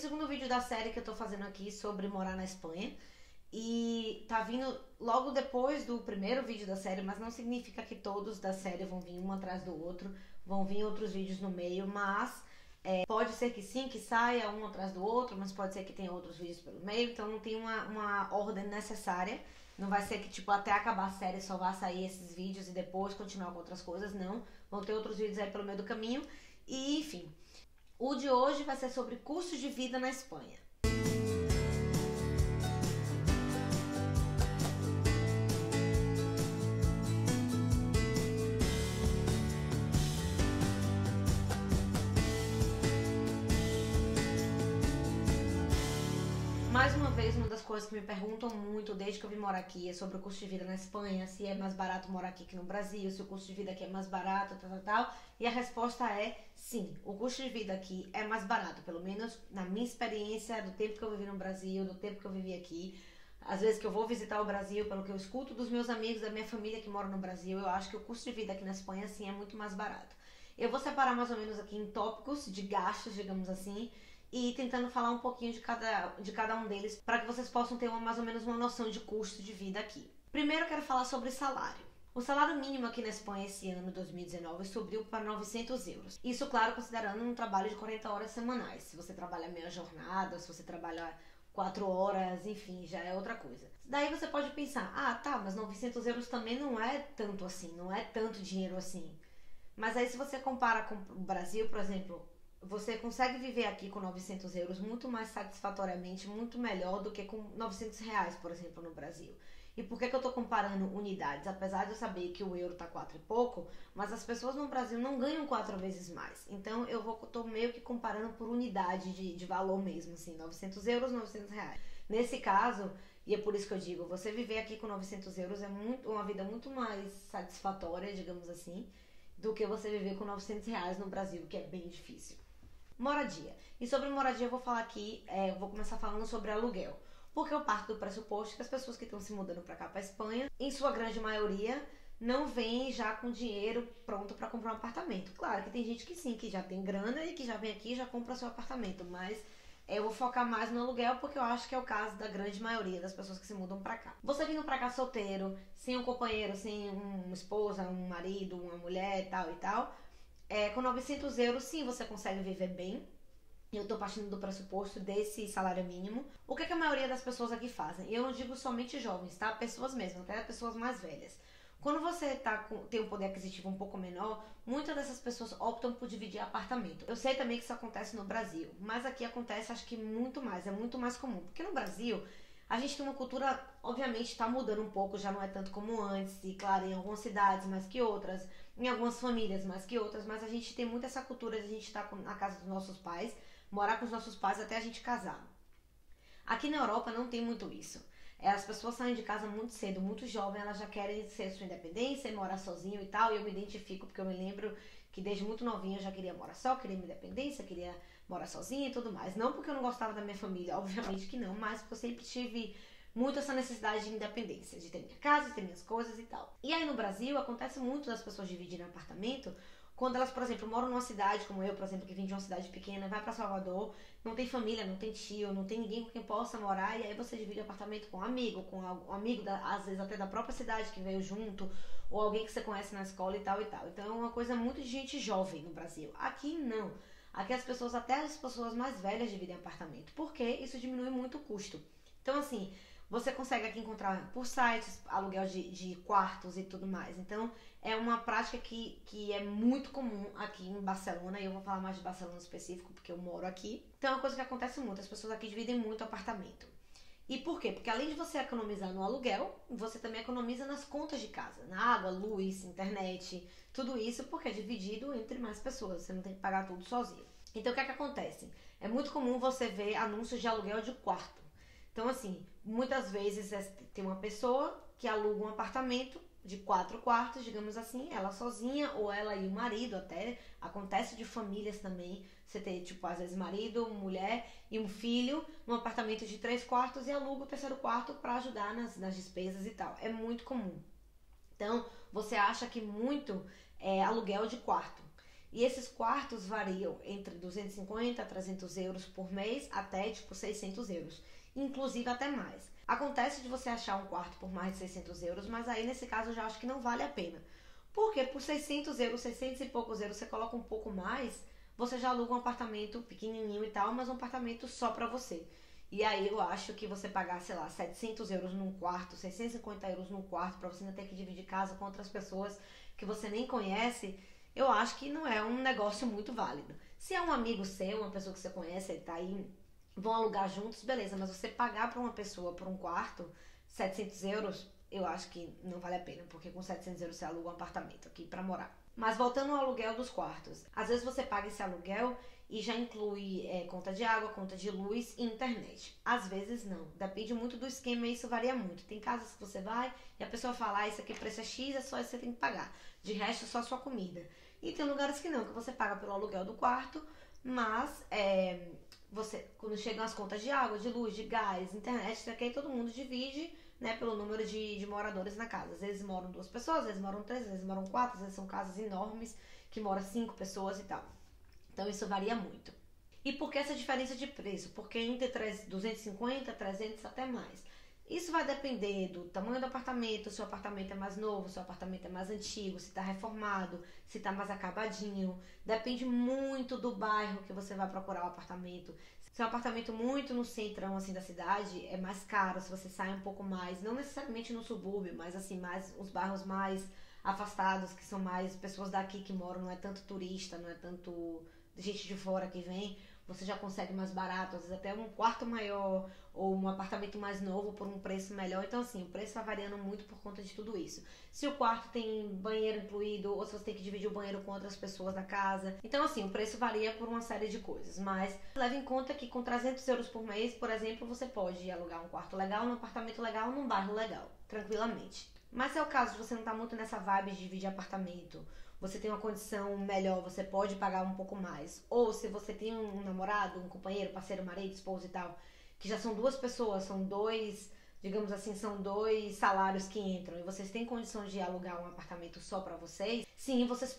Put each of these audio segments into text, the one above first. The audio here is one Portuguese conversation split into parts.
segundo vídeo da série que eu tô fazendo aqui sobre morar na Espanha. E tá vindo logo depois do primeiro vídeo da série, mas não significa que todos da série vão vir um atrás do outro. Vão vir outros vídeos no meio, mas pode ser que sim, que saia um atrás do outro, mas pode ser que tenha outros vídeos pelo meio. Então não tem uma ordem necessária. Não vai ser que, tipo, até acabar a série só vai sair esses vídeos e depois continuar com outras coisas, não. Vão ter outros vídeos aí pelo meio do caminho. E, enfim, o de hoje vai ser sobre custo de vida na Espanha. Mais uma vez, uma das coisas que me perguntam muito desde que eu vim morar aqui é sobre o custo de vida na Espanha, se é mais barato morar aqui que no Brasil, se o custo de vida aqui é mais barato, tal. E a resposta é sim, o custo de vida aqui é mais barato, pelo menos na minha experiência, do tempo que eu vivi no Brasil, do tempo que eu vivi aqui. Às vezes que eu vou visitar o Brasil, pelo que eu escuto dos meus amigos, da minha família que moram no Brasil, eu acho que o custo de vida aqui na Espanha, sim, é muito mais barato. Eu vou separar mais ou menos aqui em tópicos de gastos, digamos assim, e tentando falar um pouquinho de cada um deles para que vocês possam ter mais ou menos uma noção de custo de vida aqui. Primeiro eu quero falar sobre salário. O salário mínimo aqui na Espanha esse ano, 2019, subiu para 900 euros. Isso, claro, considerando um trabalho de 40 horas semanais. Se você trabalha meia jornada, se você trabalha 4 horas, enfim, já é outra coisa. Daí você pode pensar, ah, tá, mas 900 euros também não é tanto assim, não é tanto dinheiro assim. Mas aí se você compara com o Brasil, por exemplo, você consegue viver aqui com 900 euros muito mais satisfatoriamente, muito melhor do que com 900 reais, por exemplo, no Brasil. E por que eu tô comparando unidades? Apesar de eu saber que o euro tá 4 e pouco, mas as pessoas no Brasil não ganham 4 vezes mais. Então eu tô meio que comparando por unidade de valor mesmo, assim, 900 euros, 900 reais. Nesse caso, e é por isso que eu digo, você viver aqui com 900 euros é uma vida muito mais satisfatória, digamos assim, do que você viver com 900 reais no Brasil, que é bem difícil. Moradia. E sobre moradia eu vou falar aqui, eu vou começar falando sobre aluguel. Porque eu parto do pressuposto que as pessoas que estão se mudando para cá, para Espanha, em sua grande maioria, não vêm já com dinheiro pronto para comprar um apartamento. Claro que tem gente que sim, que já tem grana e que já vem aqui e já compra seu apartamento, mas eu vou focar mais no aluguel porque eu acho que é o caso da grande maioria das pessoas que se mudam para cá. Você vindo para cá solteiro, sem um companheiro, sem uma esposa, um marido, uma mulher e tal, com 900 euros, sim, você consegue viver bem. Eu tô partindo do pressuposto desse salário mínimo. O que a maioria das pessoas aqui fazem? E eu não digo somente jovens, tá? Pessoas mesmo, até pessoas mais velhas. Quando você tem um poder aquisitivo um pouco menor, muitas dessas pessoas optam por dividir apartamento. Eu sei também que isso acontece no Brasil, mas aqui acontece, acho que muito mais, é muito mais comum. Porque no Brasil, a gente tem uma cultura, obviamente está mudando um pouco, já não é tanto como antes, e claro, em algumas cidades mais que outras, em algumas famílias mais que outras, mas a gente tem muito essa cultura de a gente estar na casa dos nossos pais, morar com os nossos pais até a gente casar. Aqui na Europa não tem muito isso. As pessoas saem de casa muito cedo, muito jovem, elas já querem ser sua independência e morar sozinho e tal, e eu me identifico porque eu me lembro que desde muito novinha eu já queria morar só, queria minha independência, queria morar sozinha e tudo mais. Não porque eu não gostava da minha família, obviamente que não, mas porque eu sempre tive muito essa necessidade de independência, de ter minha casa, de ter minhas coisas e tal. E aí no Brasil acontece muito das pessoas dividirem apartamento quando elas, por exemplo, moram numa cidade como eu, por exemplo, que vim de uma cidade pequena, vai pra Salvador, não tem família, não tem tio, não tem ninguém com quem possa morar, e aí você divide apartamento com um amigo às vezes até da própria cidade que veio junto, ou alguém que você conhece na escola e tal e tal. Então é uma coisa muito de gente jovem no Brasil. Aqui não. Aqui até as pessoas mais velhas dividem apartamento, porque isso diminui muito o custo. Então assim, você consegue aqui encontrar por sites, aluguel de quartos e tudo mais. Então, é uma prática que é muito comum aqui em Barcelona. E eu vou falar mais de Barcelona específico, porque eu moro aqui. Então, é uma coisa que acontece muito. As pessoas aqui dividem muito apartamento. E por quê? Porque além de você economizar no aluguel, você também economiza nas contas de casa. Na água, luz, internet, tudo isso porque é dividido entre mais pessoas. Você não tem que pagar tudo sozinho. Então, o que acontece? É muito comum você ver anúncios de aluguel de quarto. Então, assim, muitas vezes tem uma pessoa que aluga um apartamento de 4 quartos, digamos assim, ela sozinha, ou ela e o marido até. Acontece de famílias também, você ter, tipo, às vezes marido, mulher e um filho num apartamento de 3 quartos e aluga o terceiro quarto para ajudar nas despesas e tal. É muito comum. Então, você acha que muito é aluguel de quarto. E esses quartos variam entre 250 a 300 euros por mês até tipo 600 euros, inclusive até mais. Acontece de você achar um quarto por mais de 600 euros, mas aí nesse caso eu já acho que não vale a pena. Porque por 600 euros, 600 e poucos euros, você coloca um pouco mais, você já aluga um apartamento pequenininho e tal, mas um apartamento só pra você. E aí eu acho que você pagar, sei lá, 700 euros num quarto, 650 euros num quarto, pra você não ter que dividir casa com outras pessoas que você nem conhece, eu acho que não é um negócio muito válido. Se é um amigo seu, uma pessoa que você conhece, ele tá aí, vão alugar juntos, beleza. Mas você pagar pra uma pessoa por um quarto, 700 euros, eu acho que não vale a pena. Porque com 700 euros você aluga um apartamento aqui pra morar. Mas voltando ao aluguel dos quartos. Às vezes você paga esse aluguel e já inclui conta de água, conta de luz e internet. Às vezes não. Depende muito do esquema e isso varia muito. Tem casas que você vai e a pessoa fala, isso aqui o preço é X, é só isso que você tem que pagar. De resto, só a sua comida. E tem lugares que não, que você paga pelo aluguel do quarto, mas você, quando chegam as contas de água, de luz, de gás, internet, isso aqui todo mundo divide, né, pelo número de moradores na casa. Às vezes moram 2 pessoas, às vezes moram 3, às vezes moram 4, às vezes são casas enormes que moram 5 pessoas e tal. Então isso varia muito. E por que essa diferença de preço? Porque entre 250, 300 até mais. Isso vai depender do tamanho do apartamento, se o apartamento é mais novo, se o apartamento é mais antigo, se está reformado, se está mais acabadinho. Depende muito do bairro que você vai procurar o apartamento. Se é um apartamento muito no centrão assim da cidade, é mais caro. Se você sai um pouco mais, não necessariamente no subúrbio, mas assim, mais os bairros mais afastados, que são mais pessoas daqui que moram, não é tanto turista, não é tanto gente de fora que vem, você já consegue mais barato, às vezes até um quarto maior ou um apartamento mais novo por um preço melhor. Então assim, o preço vai variando muito por conta de tudo isso. Se o quarto tem banheiro incluído ou se você tem que dividir o banheiro com outras pessoas da casa. Então assim, o preço varia por uma série de coisas, mas leve em conta que com 300 euros por mês, por exemplo, você pode alugar um quarto legal, num apartamento legal, num bairro legal, tranquilamente. Mas se é o caso de você não estar muito nessa vibe de dividir apartamento, você tem uma condição melhor, você pode pagar um pouco mais. Ou se você tem um namorado, um companheiro, parceiro, marido, esposa e tal, que já são 2 pessoas, são 2, digamos assim, são 2 salários que entram e vocês têm condição de alugar um apartamento só pra vocês, sim, vocês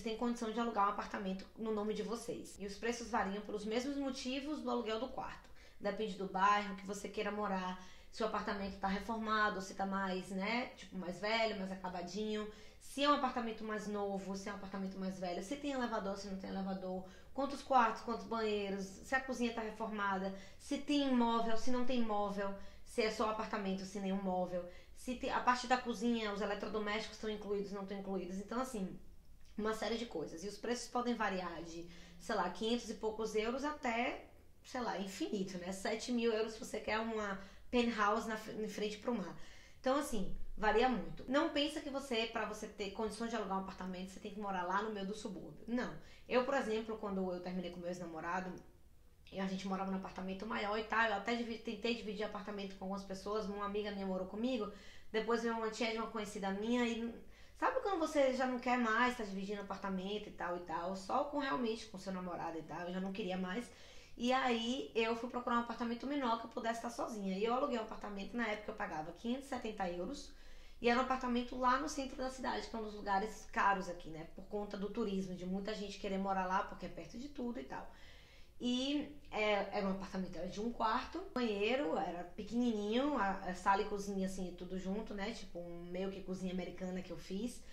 têm condição de alugar um apartamento no nome de vocês. E os preços variam pelos mesmos motivos do aluguel do quarto. Depende do bairro que você queira morar, se o apartamento tá reformado, se tá mais, né, tipo, mais velho, mais acabadinho. Se é um apartamento mais novo, se é um apartamento mais velho, se tem elevador, se não tem elevador, quantos quartos, quantos banheiros, se a cozinha está reformada, se tem imóvel, se não tem imóvel, se é só apartamento, se nenhum móvel, se tem, a parte da cozinha, os eletrodomésticos estão incluídos, não estão incluídos. Então, assim, uma série de coisas. E os preços podem variar de, sei lá, 500 e poucos euros até, sei lá, infinito, né? 7.000 euros se você quer uma penthouse em frente para o mar. Então, assim, varia muito. Não pensa que pra você ter condições de alugar um apartamento, você tem que morar lá no meio do subúrbio. Não. Eu, por exemplo, quando eu terminei com meu ex-namorado, a gente morava num apartamento maior e tal, eu até tentei dividir apartamento com algumas pessoas, uma amiga minha morou comigo, depois veio uma tia de uma conhecida minha e... Sabe quando você já não quer mais estar dividindo apartamento e tal, só realmente com seu namorado e tal, eu já não queria mais. E aí eu fui procurar um apartamento menor que eu pudesse estar sozinha. E eu aluguei um apartamento, na época eu pagava 570 euros. E era um apartamento lá no centro da cidade, que é um dos lugares caros aqui, né? Por conta do turismo, de muita gente querer morar lá, porque é perto de tudo e tal. E era um apartamento, era de um quarto, banheiro, era pequenininho, a sala e cozinha assim, tudo junto, né? Tipo um meio que cozinha americana que eu fiz.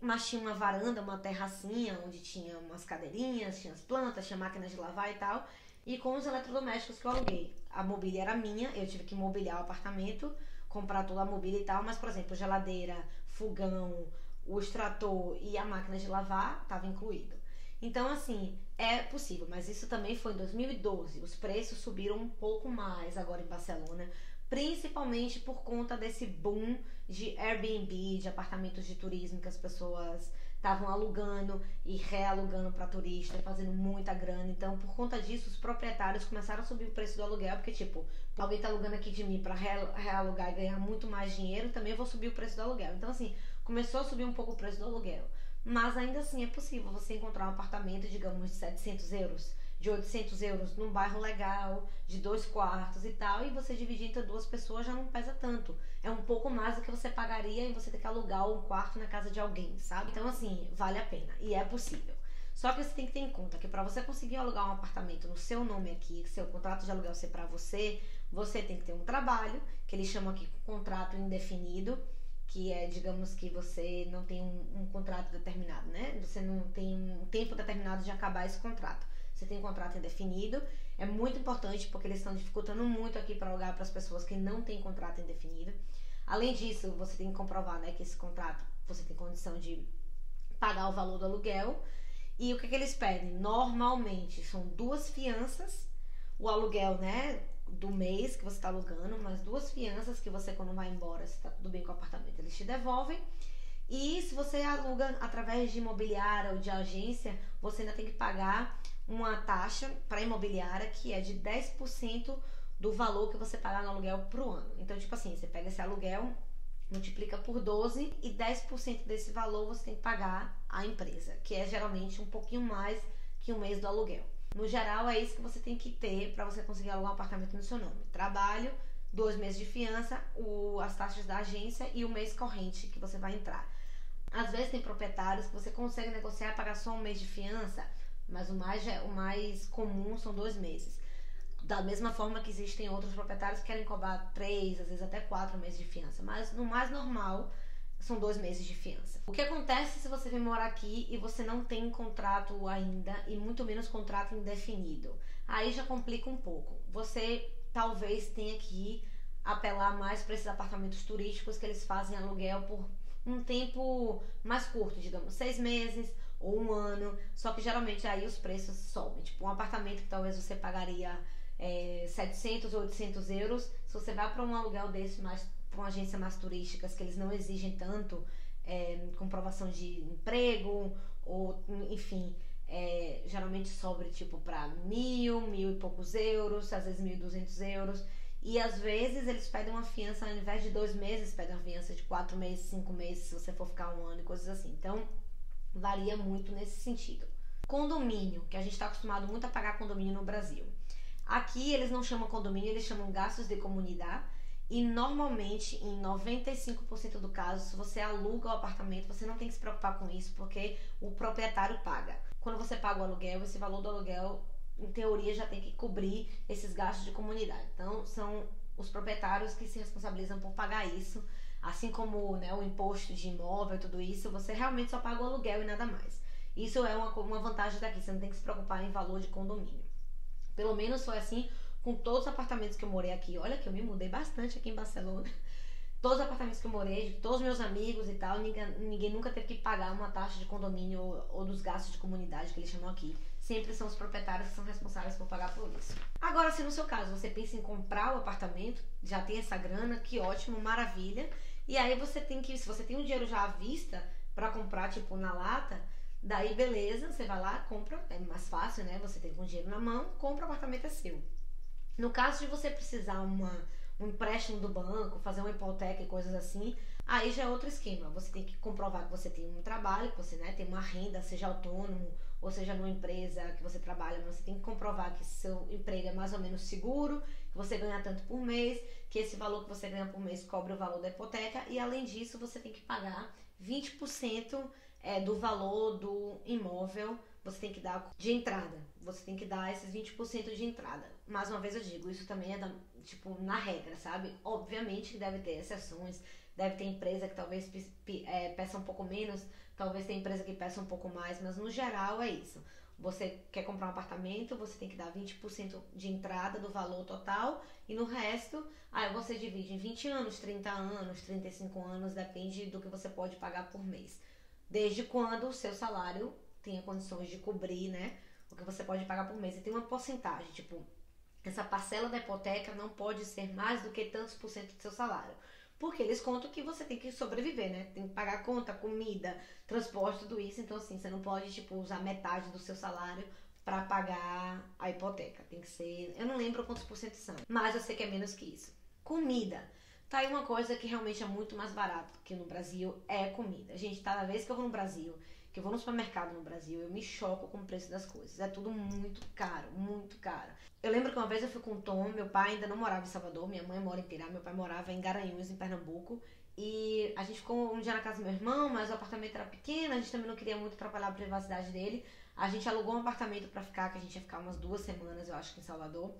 Mas tinha uma varanda, uma terracinha, onde tinha umas cadeirinhas, tinha as plantas, tinha máquinas de lavar e tal. E com os eletrodomésticos que eu aluguei. A mobília era minha, eu tive que mobiliar o apartamento, comprar toda a mobília e tal. Mas, por exemplo, geladeira, fogão, o extrator e a máquina de lavar estava incluído. Então, assim, é possível. Mas isso também foi em 2012. Os preços subiram um pouco mais agora em Barcelona, principalmente por conta desse boom de Airbnb, de apartamentos de turismo que as pessoas estavam alugando e realugando para turista, fazendo muita grana. Então, por conta disso, os proprietários começaram a subir o preço do aluguel, porque tipo, alguém tá alugando aqui de mim para realugar e ganhar muito mais dinheiro, também eu vou subir o preço do aluguel. Então, assim, começou a subir um pouco o preço do aluguel. Mas ainda assim é possível você encontrar um apartamento, digamos, de 700 euros, de 800 euros num bairro legal, de 2 quartos e tal, e você dividir entre 2 pessoas já não pesa tanto. É um pouco mais do que você pagaria e você ter que alugar um quarto na casa de alguém, sabe? Então, assim, vale a pena e é possível. Só que você tem que ter em conta que para você conseguir alugar um apartamento no seu nome aqui, seu contrato de aluguel ser para você, você tem que ter um trabalho, que eles chamam aqui de contrato indefinido, que é, digamos que você não tem um contrato determinado, né? Você não tem um tempo determinado de acabar esse contrato. Você tem um contrato indefinido. É muito importante porque eles estão dificultando muito aqui para alugar para as pessoas que não têm contrato indefinido. Além disso, você tem que comprovar, né, que esse contrato você tem condição de pagar o valor do aluguel. E o que eles pedem? Normalmente são 2 fianças, o aluguel, né, do mês que você está alugando, mais 2 fianças que você, quando vai embora, se está tudo bem com o apartamento, eles te devolvem. E se você aluga através de imobiliária ou de agência, você ainda tem que pagar uma taxa para imobiliária que é de 10% do valor que você pagar no aluguel pro ano. Então, tipo assim, você pega esse aluguel, multiplica por 12 e 10% desse valor você tem que pagar à empresa, que é geralmente um pouquinho mais que um mês do aluguel. No geral, é isso que você tem que ter para você conseguir alugar um apartamento no seu nome. Trabalho, 2 meses de fiança, as taxas da agência e o mês corrente que você vai entrar. Às vezes tem proprietários que você consegue negociar e pagar só um mês de fiança, mas o mais comum são 2 meses. Da mesma forma que existem outros proprietários que querem cobrar 3, às vezes até 4 meses de fiança. Mas no mais normal são 2 meses de fiança. O que acontece se você vem morar aqui e você não tem contrato ainda e muito menos contrato indefinido? Aí já complica um pouco. Você talvez tenha que apelar mais para esses apartamentos turísticos que eles fazem aluguel por um tempo mais curto, digamos 6 meses ou 1 ano. Só que geralmente aí os preços sobem. Tipo, um apartamento que talvez você pagaria 700 ou 800 euros, se você vai para um aluguel desse, mais para uma agência mais turísticas, que eles não exigem tanto comprovação de emprego, ou enfim, geralmente sobre tipo para 1.000 e poucos euros, às vezes 1.200 euros, e às vezes eles pedem uma fiança, ao invés de 2 meses, pedem uma fiança de 4 meses, 5 meses, se você for ficar 1 ano e coisas assim. Então varia muito nesse sentido. Condomínio, que a gente está acostumado muito a pagar condomínio no Brasil. Aqui eles não chamam condomínio, eles chamam gastos de comunidade. E normalmente, em 95% do caso, se você aluga o apartamento, você não tem que se preocupar com isso, porque o proprietário paga. Quando você paga o aluguel, esse valor do aluguel, em teoria, já tem que cobrir esses gastos de comunidade. Então, são os proprietários que se responsabilizam por pagar isso. Assim como, né, o imposto de imóvel, tudo isso, você realmente só paga o aluguel e nada mais. Isso é uma vantagem daqui, você não tem que se preocupar em valor de condomínio. Pelo menos foi assim com todos os apartamentos que eu morei aqui. Olha que eu me mudei bastante aqui em Barcelona. Todos os apartamentos que eu morei, todos os meus amigos e tal, ninguém nunca teve que pagar uma taxa de condomínio ou dos gastos de comunidade, que eles chamam aqui. Sempre são os proprietários que são responsáveis por pagar por isso. Agora, se no seu caso você pensa em comprar o apartamento, já tem essa grana, que ótimo, maravilha. E aí você tem que, se você tem um dinheiro já à vista pra comprar, tipo, na lata, daí beleza, você vai lá, compra, é mais fácil, né? Você tem com dinheiro na mão, compra, o apartamento é seu. No caso de você precisar um empréstimo do banco, fazer uma hipoteca e coisas assim, aí já é outro esquema. Você tem que comprovar que você tem um trabalho, que você, né, tem uma renda, seja autônomo ou seja numa empresa que você trabalha, mas você tem que comprovar que seu emprego é mais ou menos seguro, que você ganha tanto por mês, que esse valor que você ganha por mês cobre o valor da hipoteca e além disso você tem que pagar 20% do valor do imóvel, você tem que dar de entrada. Você tem que dar esses 20% de entrada. Mais uma vez eu digo, isso também é tipo na regra, sabe? Obviamente que deve ter exceções, deve ter empresa que talvez peça um pouco menos, talvez tenha empresa que peça um pouco mais, mas no geral é isso. Você quer comprar um apartamento, você tem que dar 20% de entrada do valor total e no resto, aí você divide em 20 anos, 30 anos, 35 anos, depende do que você pode pagar por mês. Desde quando o seu salário tenha condições de cobrir, né, o que você pode pagar por mês. E tem uma porcentagem, tipo, essa parcela da hipoteca não pode ser mais do que tantos por cento do seu salário. Porque eles contam que você tem que sobreviver, né? Tem que pagar conta, comida, transporte, tudo isso. Então, assim, você não pode, tipo, usar metade do seu salário pra pagar a hipoteca. Tem que ser... Eu não lembro quantos por cento são, mas eu sei que é menos que isso. Comida. Tá aí uma coisa que realmente é muito mais barato que no Brasil, é comida. Gente, cada vez que eu vou no Brasil, Porque eu vou no supermercado no Brasil, eu me choco com o preço das coisas. É tudo muito caro, muito caro. Eu lembro que uma vez eu fui com o Tom, meu pai ainda não morava em Salvador, minha mãe mora em Pirá, meu pai morava em Garanhuns, em Pernambuco. E a gente ficou um dia na casa do meu irmão, mas o apartamento era pequeno, a gente também não queria muito atrapalhar a privacidade dele. A gente alugou um apartamento pra ficar, que a gente ia ficar umas 2 semanas, eu acho que em Salvador.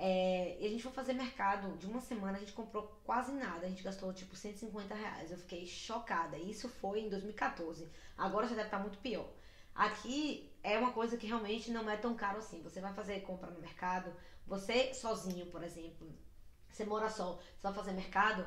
E a gente foi fazer mercado de uma semana, a gente comprou quase nada, a gente gastou tipo R$ 150. Eu fiquei chocada. Isso foi em 2014. Agora já deve estar muito pior. Aqui é uma coisa que realmente não é tão caro assim. Você vai fazer compra no mercado, você sozinho, por exemplo, você mora só, você vai fazer mercado,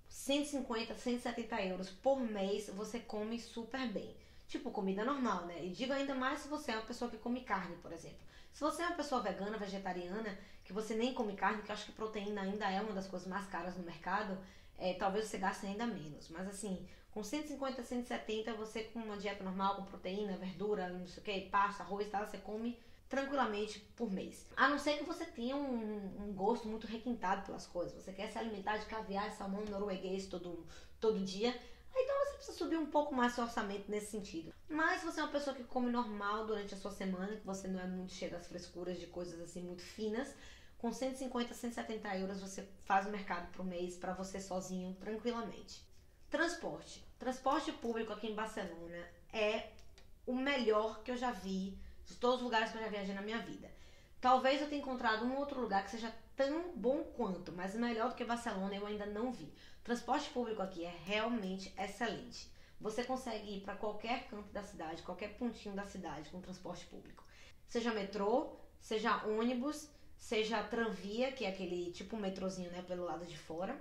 150, 170 euros por mês você come super bem. Tipo, comida normal, né? E digo ainda mais se você é uma pessoa que come carne, por exemplo. Se você é uma pessoa vegana, vegetariana, que você nem come carne, que eu acho que proteína ainda é uma das coisas mais caras no mercado, talvez você gaste ainda menos. Mas assim, com 150, 170, você com uma dieta normal, com proteína, verdura, não sei o que, pasta, arroz e tal, você come tranquilamente por mês. A não ser que você tenha um gosto muito requintado pelas coisas. Você quer se alimentar de caviar e salmão norueguês todo dia. Então você precisa subir um pouco mais seu orçamento nesse sentido. Mas se você é uma pessoa que come normal durante a sua semana, que você não é muito cheia das frescuras de coisas assim muito finas, com 150, 170 euros você faz o mercado pro mês para você sozinho, tranquilamente. Transporte. Transporte público aqui em Barcelona é o melhor que eu já vi de todos os lugares que eu já viajei na minha vida. Talvez eu tenha encontrado um outro lugar que seja tão bom quanto, mas melhor do que Barcelona eu ainda não vi. O transporte público aqui é realmente excelente. Você consegue ir para qualquer canto da cidade, qualquer pontinho da cidade com transporte público. Seja metrô, seja ônibus, seja tranvia, que é aquele tipo um metrozinho, né, pelo lado de fora.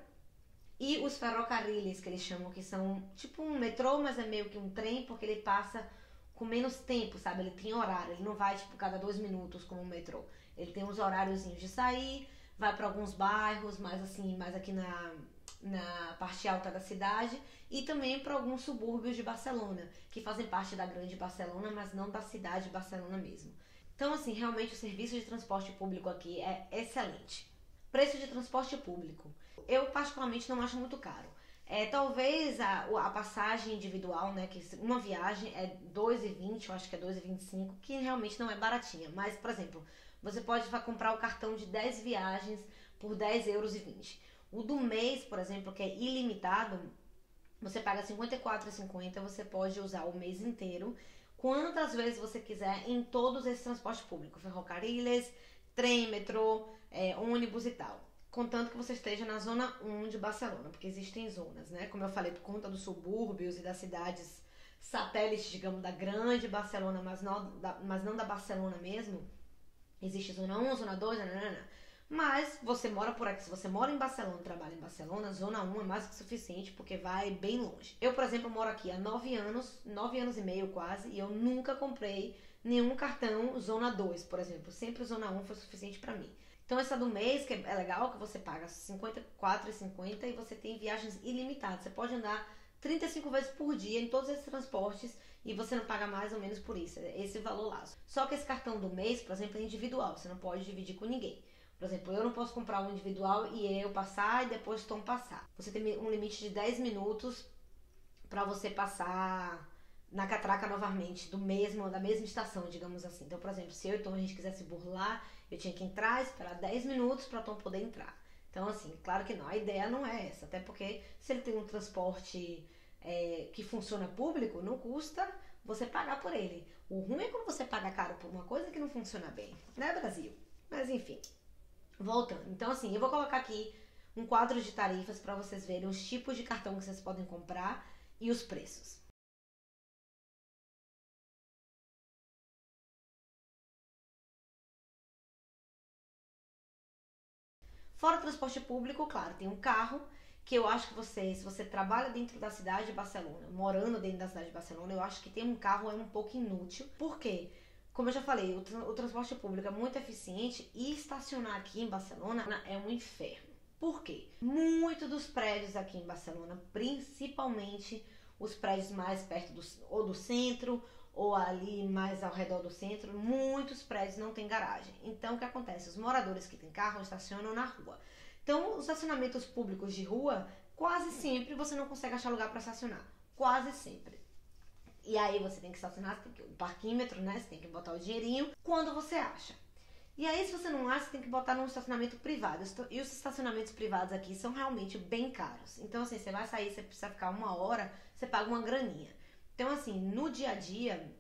E os ferrocarriles, que eles chamam, que são tipo um metrô, mas é meio que um trem, porque ele passa com menos tempo, sabe? Ele tem horário, ele não vai tipo cada 2 minutos como o metrô. Ele tem uns horáriozinhos de sair, vai para alguns bairros, mais assim, mais aqui na parte alta da cidade, e também para alguns subúrbios de Barcelona, que fazem parte da grande Barcelona, mas não da cidade de Barcelona mesmo. Então, assim, realmente o serviço de transporte público aqui é excelente. Preço de transporte público. Eu particularmente não acho muito caro. Talvez a passagem individual, né, que uma viagem é 2,20, eu acho que é 2,25, que realmente não é baratinha. Mas, por exemplo, você pode comprar o cartão de 10 viagens por 10,20 euros. O do mês, por exemplo, que é ilimitado, você paga R$ 54,50, você pode usar o mês inteiro, quantas vezes você quiser em todos esses transportes públicos, ferrocarriles, trem, metrô, ônibus e tal. Contanto que você esteja na zona 1 de Barcelona, porque existem zonas, né? Como eu falei, por conta dos subúrbios e das cidades satélites, digamos, da grande Barcelona, mas não da Barcelona mesmo. Existe zona 1, zona 2, nanana. Mas você mora por aqui, se você mora em Barcelona, trabalha em Barcelona, zona 1 é mais que suficiente, porque vai bem longe. Eu, por exemplo, moro aqui há 9 anos, 9 anos e meio quase, e eu nunca comprei nenhum cartão zona 2, por exemplo. Sempre zona 1 foi suficiente pra mim. Então essa do mês, que é legal, que você paga R$ 54,50 e você tem viagens ilimitadas. Você pode andar 35 vezes por dia em todos esses transportes e você não paga mais ou menos por isso. É esse valor lá. Só que esse cartão do mês, por exemplo, é individual. Você não pode dividir com ninguém. Por exemplo, eu não posso comprar um individual e eu passar e depois Tom passar. Você tem um limite de 10 minutos para você passar na catraca novamente da mesma estação, digamos assim. Então, por exemplo, se eu e Tom a gente quisesse burlar, eu tinha que entrar, esperar 10 minutos para Tom poder entrar. Então, assim, claro que não, a ideia não é essa. Até porque se ele tem um transporte que funciona público, não custa você pagar por ele. O ruim é quando você paga caro por uma coisa que não funciona bem, né, Brasil? Mas enfim, voltando. Então, assim, eu vou colocar aqui um quadro de tarifas para vocês verem os tipos de cartão que vocês podem comprar e os preços. Fora o transporte público, claro, tem um carro, que eu acho que se você trabalha dentro da cidade de Barcelona, morando dentro da cidade de Barcelona, eu acho que ter um carro é um pouco inútil. Por quê? Como eu já falei, o transporte público é muito eficiente e estacionar aqui em Barcelona é um inferno. Por quê? Muitos dos prédios aqui em Barcelona, principalmente os prédios mais perto ou do centro ou ali mais ao redor do centro, muitos prédios não têm garagem. Então, o que acontece? Os moradores que têm carro estacionam na rua. Então, os estacionamentos públicos de rua, quase sempre você não consegue achar lugar para estacionar. Quase sempre. E aí você tem que estacionar, você tem que, o parquímetro, né? Você tem que botar o dinheirinho quando você acha. E aí, se você não acha, você tem que botar num estacionamento privado. E os estacionamentos privados aqui são realmente bem caros. Então, assim, você vai sair, você precisa ficar 1 hora, você paga uma graninha. Então, assim, no dia a dia,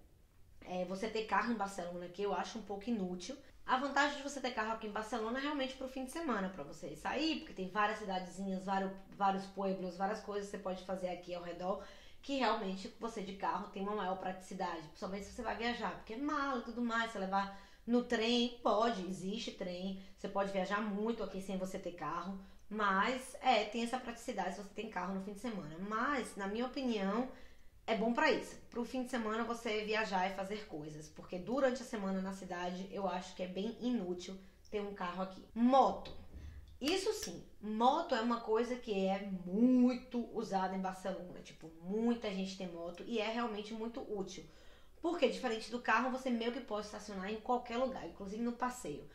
você ter carro em Barcelona, que eu acho um pouco inútil. A vantagem de você ter carro aqui em Barcelona é realmente pro fim de semana, pra você sair, porque tem várias cidadezinhas, vários pueblos, várias coisas que você pode fazer aqui ao redor, que realmente você de carro tem uma maior praticidade, principalmente se você vai viajar, porque é mala e tudo mais, você levar no trem, pode, existe trem, você pode viajar muito aqui sem você ter carro, mas tem essa praticidade se você tem carro no fim de semana. Mas, na minha opinião, é bom pra isso. Pro fim de semana você viajar e fazer coisas. Porque durante a semana na cidade eu acho que é bem inútil ter um carro aqui. Moto. Isso sim, moto é uma coisa que é muito usada em Barcelona. Tipo, muita gente tem moto e é realmente muito útil. Porque diferente do carro, você meio que pode estacionar em qualquer lugar, inclusive no passeio.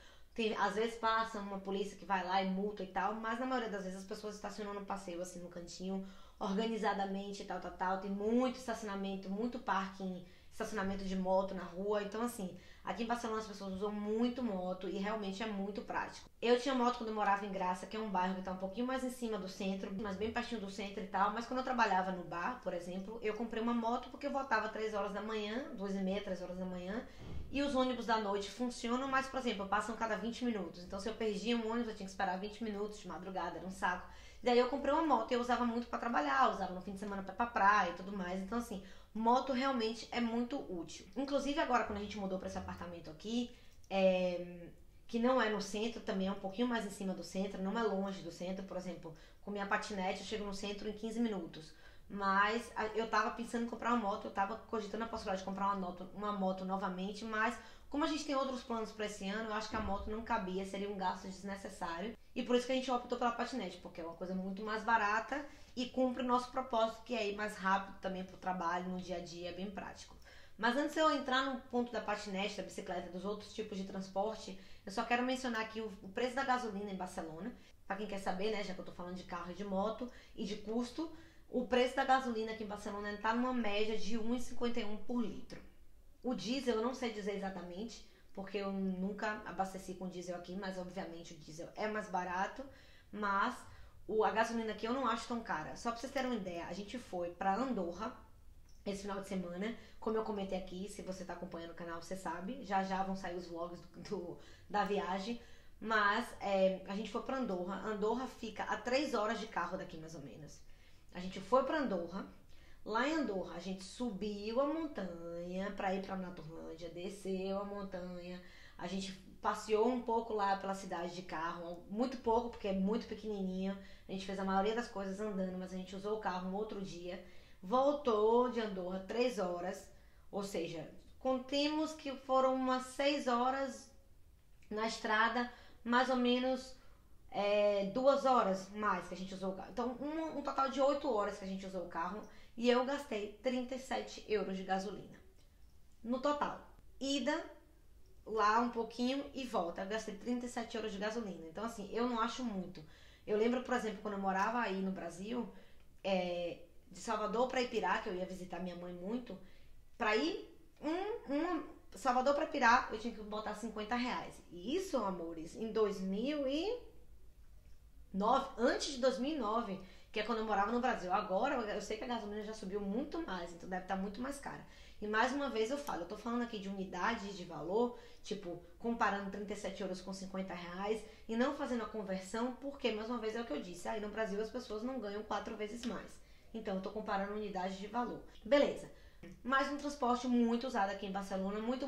Às vezes passa uma polícia que vai lá e multa e tal, mas na maioria das vezes as pessoas estacionam no passeio, assim, no cantinho, organizadamente e tal, tal, tal. Tem muito estacionamento, muito parking, estacionamento de moto na rua. Então, assim, aqui em Barcelona as pessoas usam muito moto e realmente é muito prático. Eu tinha moto quando eu morava em Graça, que é um bairro que tá um pouquinho mais em cima do centro, mas bem pertinho do centro e tal. Mas quando eu trabalhava no bar, por exemplo, eu comprei uma moto porque eu voltava 3 horas da manhã, 2h30, 3 horas da manhã. E os ônibus da noite funcionam, mas, por exemplo, passam cada 20 minutos. Então, se eu perdia um ônibus, eu tinha que esperar 20 minutos de madrugada, era um saco. Daí eu comprei uma moto e eu usava muito pra trabalhar, usava no fim de semana pra ir pra praia e tudo mais. Então, assim, moto realmente é muito útil. Inclusive, agora, quando a gente mudou pra esse apartamento aqui, que não é no centro, também é um pouquinho mais em cima do centro, não é longe do centro. Por exemplo, com minha patinete, eu chego no centro em 15 minutos. Mas eu tava pensando em comprar uma moto, eu tava cogitando a possibilidade de comprar uma moto novamente, mas como a gente tem outros planos para esse ano, eu acho que a moto não cabia, seria um gasto desnecessário. E por isso que a gente optou pela patinete, porque é uma coisa muito mais barata e cumpre o nosso propósito, que é ir mais rápido também pro trabalho, no dia a dia, é bem prático. Mas antes de eu entrar no ponto da patinete, da bicicleta, dos outros tipos de transporte, eu só quero mencionar aqui o preço da gasolina em Barcelona. Para quem quer saber, né, já que eu tô falando de carro e de moto e de custo, o preço da gasolina aqui em Barcelona está numa média de 1,51 por litro. O diesel eu não sei dizer exatamente, porque eu nunca abasteci com diesel aqui, mas obviamente o diesel é mais barato. Mas a gasolina aqui eu não acho tão cara. Só para vocês terem uma ideia, a gente foi para Andorra esse final de semana. Como eu comentei aqui, se você está acompanhando o canal, você sabe. Já já vão sair os vlogs da viagem. Mas a gente foi para Andorra. Andorra fica a 3 horas de carro daqui, mais ou menos. A gente foi para Andorra. Lá em Andorra, a gente subiu a montanha para ir para Naturlândia, desceu a montanha. A gente passeou um pouco lá pela cidade de carro, muito pouco, porque é muito pequenininho. A gente fez a maioria das coisas andando, mas a gente usou o carro um outro dia. Voltou de Andorra 3 horas, ou seja, contemos que foram umas 6 horas na estrada, mais ou menos 2 horas mais que a gente usou o carro. Então, um total de 8 horas que a gente usou o carro e eu gastei 37 euros de gasolina. No total. Ida lá um pouquinho e volta. Eu gastei 37 euros de gasolina. Então, assim, eu não acho muito. Eu lembro, por exemplo, quando eu morava aí no Brasil, de Salvador para Ipirá, que eu ia visitar minha mãe muito, para ir Salvador para Ipirá, eu tinha que botar 50 reais. E isso, amores, em 2009, antes de 2009, que é quando eu morava no Brasil. Agora, eu sei que a gasolina já subiu muito mais, então deve estar muito mais cara. E mais uma vez eu falo, eu tô falando aqui de unidades de valor, tipo, comparando 37 euros com 50 reais e não fazendo a conversão, porque, mais uma vez, é o que eu disse, aí no Brasil as pessoas não ganham 4 vezes mais. Então, eu tô comparando unidades de valor. Beleza. Mais um transporte muito usado aqui em Barcelona, muito,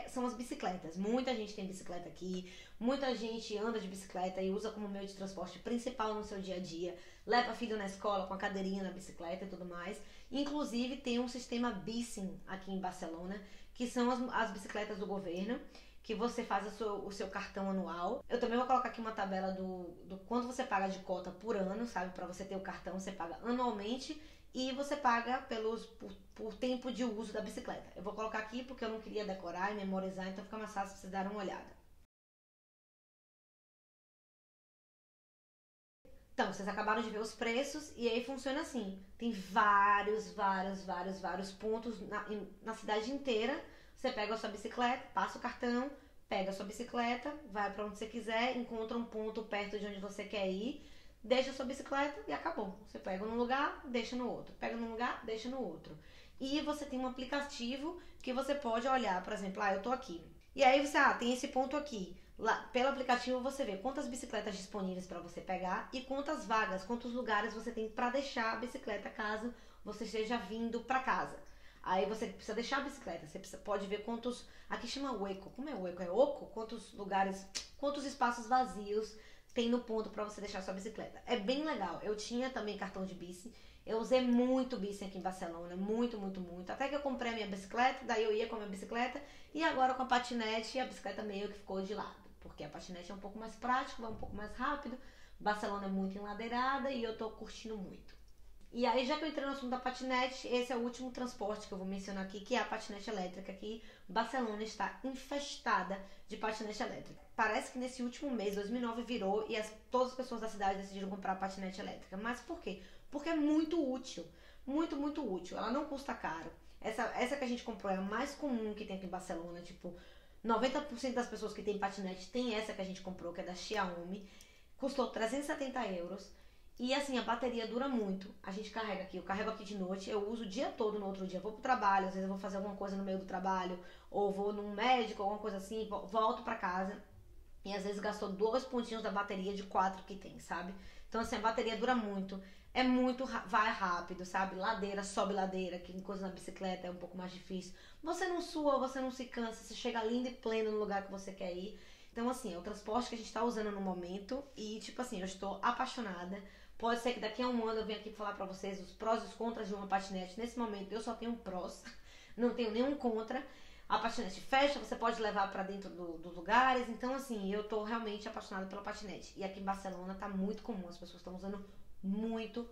são as bicicletas. Muita gente tem bicicleta aqui, muita gente anda de bicicleta e usa como meio de transporte principal no seu dia a dia. Leva filho na escola com a cadeirinha na bicicleta e tudo mais. Inclusive tem um sistema Bicing aqui em Barcelona, que são as bicicletas do governo, que você faz o seu cartão anual. Eu também vou colocar aqui uma tabela do quanto você paga de cota por ano, sabe? Para você ter o cartão, você paga anualmente e você paga por tempo de uso da bicicleta. Eu vou colocar aqui porque eu não queria decorar e memorizar, então fica mais fácil pra vocês darem uma olhada. Então, vocês acabaram de ver os preços e aí funciona assim. Tem vários pontos na cidade inteira. Você pega a sua bicicleta, passa o cartão, pega a sua bicicleta, vai pra onde você quiser, encontra um ponto perto de onde você quer ir, deixa a sua bicicleta e acabou. Você pega num lugar, deixa no outro. Pega num lugar, deixa no outro. E você tem um aplicativo que você pode olhar, por exemplo, eu tô aqui. E aí você, tem esse ponto aqui. Lá, pelo aplicativo você vê quantas bicicletas disponíveis para você pegar e quantas vagas, quantos lugares você tem para deixar a bicicleta caso você esteja vindo para casa. Aí você precisa deixar a bicicleta, pode ver quantos, aqui chama hueco, como é hueco? É oco? Quantos lugares, quantos espaços vazios tem no ponto para você deixar a sua bicicleta. É bem legal. Eu tinha também cartão de bici, eu usei muito bici aqui em Barcelona, muito. Até que eu comprei a minha bicicleta, daí eu ia com a minha bicicleta e agora com a patinete a bicicleta meio que ficou de lado. Porque a patinete é um pouco mais prático, vai um pouco mais rápido. Barcelona é muito enladeirada e eu tô curtindo muito. E aí, já que eu entrei no assunto da patinete, esse é o último transporte que eu vou mencionar aqui, que é a patinete elétrica, que Barcelona está infestada de patinete elétrica. Parece que nesse último mês, 2009, virou e todas as pessoas da cidade decidiram comprar a patinete elétrica. Mas por quê? Porque é muito útil, muito útil. Ela não custa caro. Essa que a gente comprou é a mais comum que tem aqui em Barcelona, tipo... 90% das pessoas que tem patinete tem essa que a gente comprou, que é da Xiaomi. Custou 370 euros. E assim, a bateria dura muito. A gente carrega aqui, eu carrego aqui de noite, eu uso o dia todo no outro dia. Eu vou pro trabalho, às vezes eu vou fazer alguma coisa no meio do trabalho, ou vou num médico, alguma coisa assim, volto pra casa. E às vezes gastou 2 pontinhos da bateria de 4 que tem, sabe? Então assim, a bateria dura muito. É muito, vai rápido, sabe? Ladeira, sobe ladeira, que coisa na bicicleta é um pouco mais difícil. Você não sua, você não se cansa, você chega lindo e pleno no lugar que você quer ir. Então assim, é o transporte que a gente tá usando no momento e tipo assim, eu estou apaixonada. Pode ser que daqui a um ano eu venha aqui falar pra vocês os prós e os contras de uma patinete. Nesse momento eu só tenho prós, não tenho nenhum contra. A patinete fecha, você pode levar pra dentro dos lugares. Então assim, eu tô realmente apaixonada pela patinete. E aqui em Barcelona tá muito comum, as pessoas estão usando muito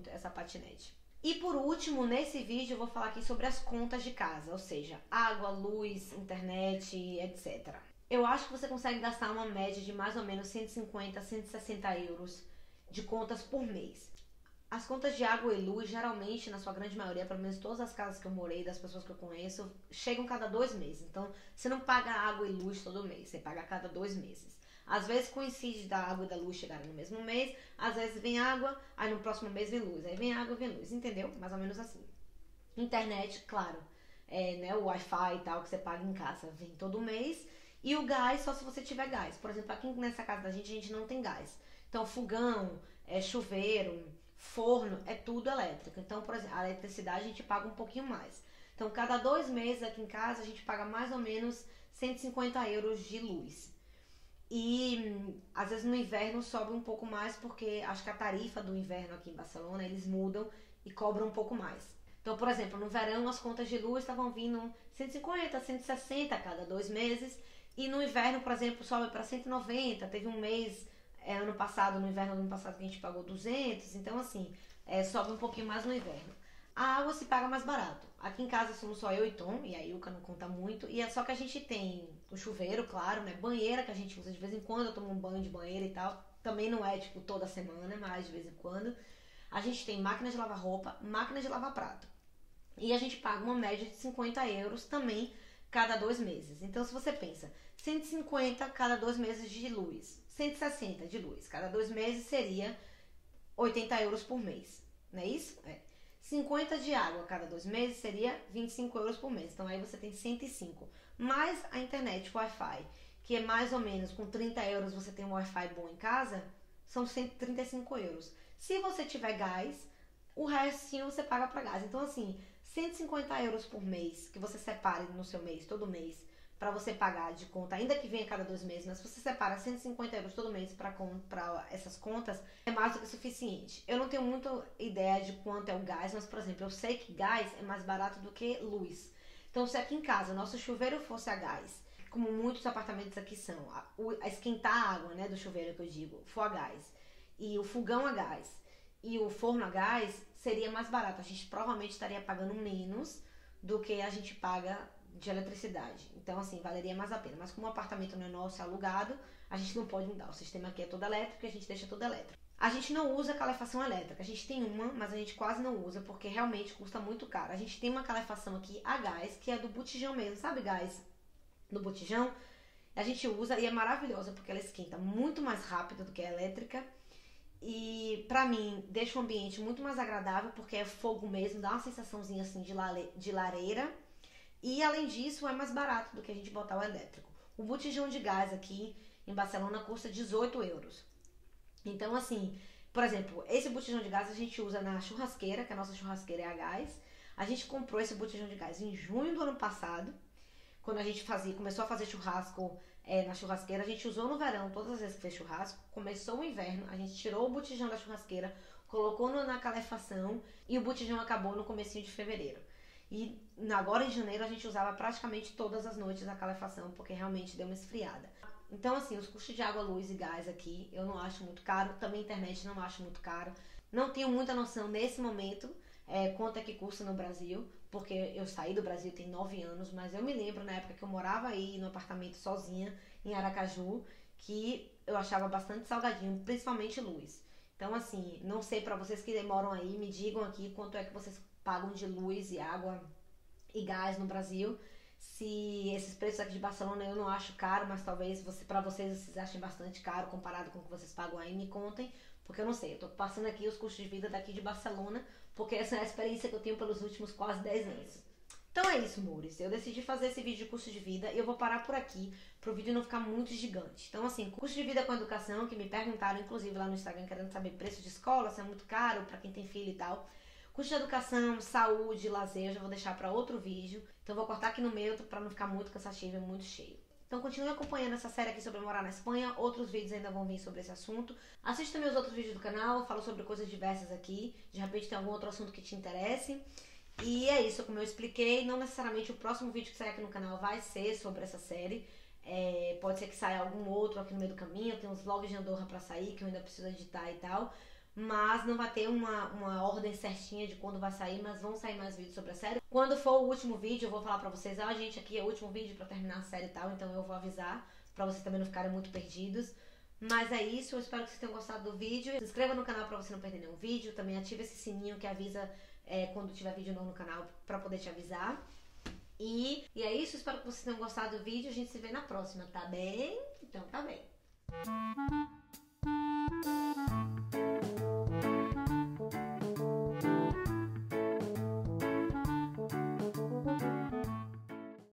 essa patinete. E por último, nesse vídeo eu vou falar aqui sobre as contas de casa, ou seja, água, luz, internet, etc. Eu acho que você consegue gastar uma média de mais ou menos 150 a 160 euros de contas por mês. As contas de água e luz, geralmente, na sua grande maioria, pelo menos todas as casas que eu morei, das pessoas que eu conheço, chegam cada 2 meses. Então, você não paga água e luz todo mês, você paga a cada 2 meses. Às vezes coincide da água e da luz chegarem no mesmo mês, às vezes vem água, aí no próximo mês vem luz, aí vem água e vem luz, entendeu? Mais ou menos assim. Internet, claro, o Wi-Fi e tal que você paga em casa vem todo mês, e o gás só se você tiver gás. Por exemplo, aqui nessa casa da gente, a gente não tem gás. Então, fogão, chuveiro, forno, é tudo elétrico. Então, por exemplo, a eletricidade a gente paga um pouquinho mais. Então, cada 2 meses aqui em casa, a gente paga mais ou menos 150 euros de luz. E às vezes no inverno sobe um pouco mais porque acho que a tarifa do inverno aqui em Barcelona eles mudam e cobram um pouco mais. Então, por exemplo, no verão as contas de luz estavam vindo 150, 160 a cada 2 meses e no inverno, por exemplo, sobe para 190. Teve um mês ano passado, no inverno do ano passado que a gente pagou 200, então assim, sobe um pouquinho mais no inverno. A água se paga mais barato. Aqui em casa somos só eu e Tom, e a Ilka não conta muito. E é só que a gente tem o chuveiro, claro, né? Banheira que a gente usa de vez em quando, eu tomo um banho de banheira e tal. Também não é, tipo, toda semana, mas de vez em quando. A gente tem máquina de lavar roupa, máquina de lavar prato. E a gente paga uma média de 50 euros também cada 2 meses. Então, se você pensa, 150 cada 2 meses de luz, 160 de luz cada 2 meses seria 80 euros por mês. Não é isso? 50 de água a cada 2 meses seria 25 euros por mês. Então aí você tem 105. Mais a internet, o Wi-Fi, que é mais ou menos com 30 euros você tem um Wi-Fi bom em casa, são 135 euros. Se você tiver gás, o restinho você paga para gás. Então assim, 150 euros por mês que você separe no seu mês, todo mês, para você pagar de conta, ainda que venha a cada 2 meses, mas se você separa 150 euros todo mês para essas contas, é mais do que suficiente. Eu não tenho muita ideia de quanto é o gás, mas, por exemplo, eu sei que gás é mais barato do que luz. Então, se aqui em casa nosso chuveiro fosse a gás, como muitos apartamentos aqui são, a esquentar a água, né, do chuveiro que eu digo, for a gás, e o fogão a gás, e o forno a gás, seria mais barato. A gente provavelmente estaria pagando menos do que a gente paga de eletricidade. Então, assim, valeria mais a pena. Mas como o apartamento não é nosso, é alugado, a gente não pode mudar. O sistema aqui é todo elétrico e a gente deixa tudo elétrico. A gente não usa calefação elétrica. A gente tem uma, mas a gente quase não usa porque realmente custa muito caro. A gente tem uma calefação aqui a gás, que é do botijão mesmo, sabe gás do botijão? A gente usa e é maravilhosa porque ela esquenta muito mais rápido do que a elétrica. E pra mim deixa o ambiente muito mais agradável porque é fogo mesmo, dá uma sensaçãozinha assim de lareira. E além disso é mais barato do que a gente botar o elétrico. O botijão de gás aqui em Barcelona custa 18 euros. Então assim, por exemplo, esse botijão de gás a gente usa na churrasqueira, que a nossa churrasqueira é a gás. A gente comprou esse botijão de gás em junho do ano passado. Quando a gente começou a fazer churrasco na churrasqueira, a gente usou no verão, todas as vezes que fez churrasco. Começou o inverno, a gente tirou o botijão da churrasqueira, colocou na calefação e o botijão acabou no comecinho de fevereiro. E agora em janeiro a gente usava praticamente todas as noites a calefação, porque realmente deu uma esfriada. Então assim, os custos de água, luz e gás aqui eu não acho muito caro, também internet não acho muito caro. Não tenho muita noção nesse momento quanto é que custa no Brasil, porque eu saí do Brasil tem 9 anos, mas eu me lembro na época que eu morava aí no apartamento sozinha, em Aracaju, que eu achava bastante salgadinho, principalmente luz. Então assim, não sei, pra vocês que moram aí, me digam aqui quanto é que vocês pagam de luz e água e gás no Brasil. Se esses preços aqui de Barcelona eu não acho caro, mas talvez pra vocês achem bastante caro comparado com o que vocês pagam aí, me contem, porque eu não sei, eu tô passando aqui os custos de vida daqui de Barcelona, porque essa é a experiência que eu tenho pelos últimos quase 10 anos. Então é isso, amores. Eu decidi fazer esse vídeo de custo de vida e eu vou parar por aqui pro vídeo não ficar muito gigante. Então assim, custo de vida com educação, que me perguntaram inclusive lá no Instagram querendo saber preço de escola, se é muito caro pra quem tem filho e tal. Custo de educação, saúde, lazer, eu já vou deixar pra outro vídeo. Então eu vou cortar aqui no meio pra não ficar muito cansativo e muito cheio. Então continue acompanhando essa série aqui sobre morar na Espanha. Outros vídeos ainda vão vir sobre esse assunto. Assista também os outros vídeos do canal, falo sobre coisas diversas aqui. De repente tem algum outro assunto que te interesse. E é isso, como eu expliquei, não necessariamente o próximo vídeo que sair aqui no canal vai ser sobre essa série. Pode ser que saia algum outro aqui no meio do caminho. Tem uns vlogs de Andorra pra sair que eu ainda preciso editar e tal. Mas não vai ter uma ordem certinha de quando vai sair, mas vão sair mais vídeos sobre a série. Quando for o último vídeo, eu vou falar pra vocês, gente, aqui é o último vídeo pra terminar a série e tal, então eu vou avisar pra vocês também não ficarem muito perdidos. Mas é isso, eu espero que vocês tenham gostado do vídeo. Se inscreva no canal pra você não perder nenhum vídeo, também ative esse sininho que avisa quando tiver vídeo novo no canal pra poder te avisar. E é isso, espero que vocês tenham gostado do vídeo, a gente se vê na próxima, tá bem? Então tá bem.